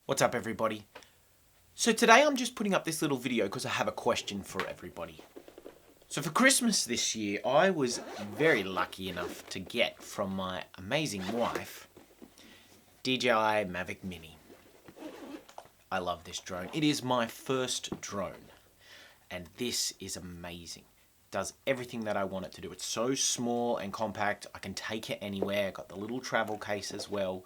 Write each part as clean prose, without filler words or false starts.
What's up, everybody? So today I'm just putting up this little video because I have a question for everybody. So for Christmas this year, I was very lucky enough to get from my amazing wife DJI Mavic Mini. I love this drone. It is my first drone, and this is amazing. It does everything that I want it to do. It's so small and compact. I can take it anywhere. Got the little travel case as well.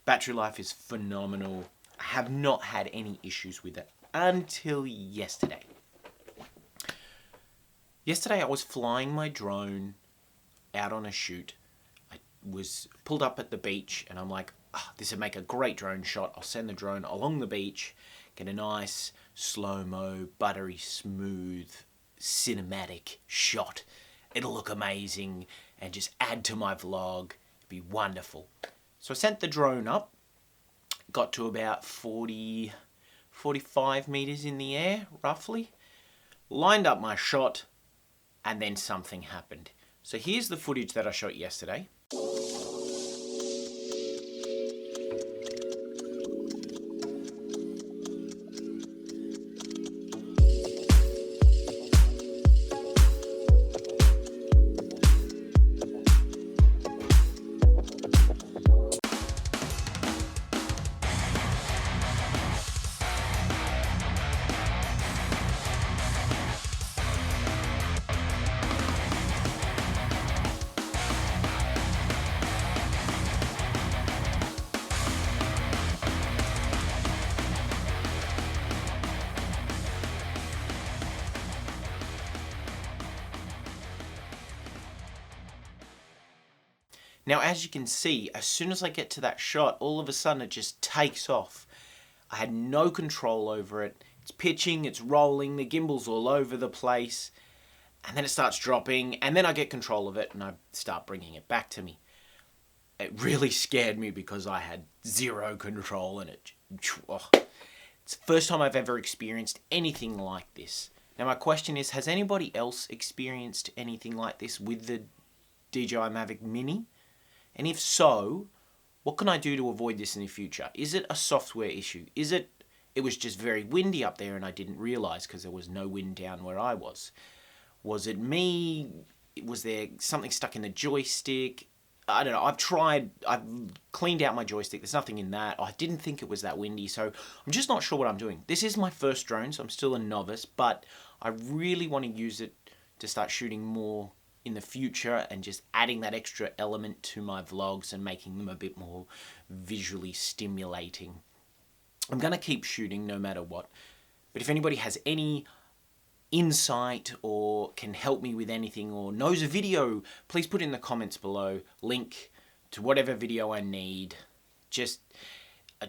Battery life is phenomenal. I have not had any issues with it until yesterday. Yesterday I was flying my drone out on a shoot. I was pulled up at the beach and I'm like, this would make a great drone shot. I'll send the drone along the beach, get a nice slow-mo, buttery smooth, cinematic shot. It'll look amazing and just add to my vlog. It'd be wonderful. So I sent the drone up. Got to about 45 meters in the air, roughly. Lined up my shot, and then something happened. So here's the footage that I shot yesterday. Now, as you can see, as soon as I get to that shot, all of a sudden it just takes off. I had no control over it. It's pitching, it's rolling, the gimbal's all over the place, and then it starts dropping, and then I get control of it and I start bringing it back to me. It really scared me because I had zero control and it's the first time I've ever experienced anything like this. Now my question is, has anybody else experienced anything like this with the DJI Mavic Mini? And if so, what can I do to avoid this in the future? Is it a software issue? Is it was just very windy up there and I didn't realize because there was no wind down where I was? Was it me? Was there something stuck in the joystick? I don't know. I've cleaned out my joystick. There's nothing in that. I didn't think it was that windy, so I'm just not sure what I'm doing. This is my first drone, so I'm still a novice, but I really want to use it to start shooting more in the future and just adding that extra element to my vlogs and making them a bit more visually stimulating. I'm going to keep shooting no matter what, but if anybody has any insight or can help me with anything or knows a video, please put in the comments below. Link to whatever video I need. Just, I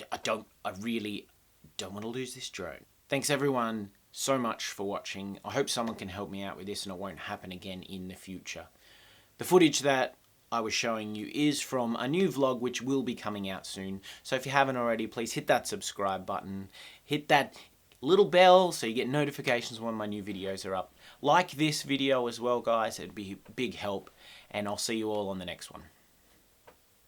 really don't want to lose this drone. Thanks everyone so much for watching. I hope someone can help me out with this and it won't happen again in the future. The footage that I was showing you is from a new vlog which will be coming out soon. So if you haven't already, please hit that subscribe button. Hit that little bell so you get notifications when my new videos are up. Like this video as well, guys. It'd be a big help. And I'll see you all on the next one.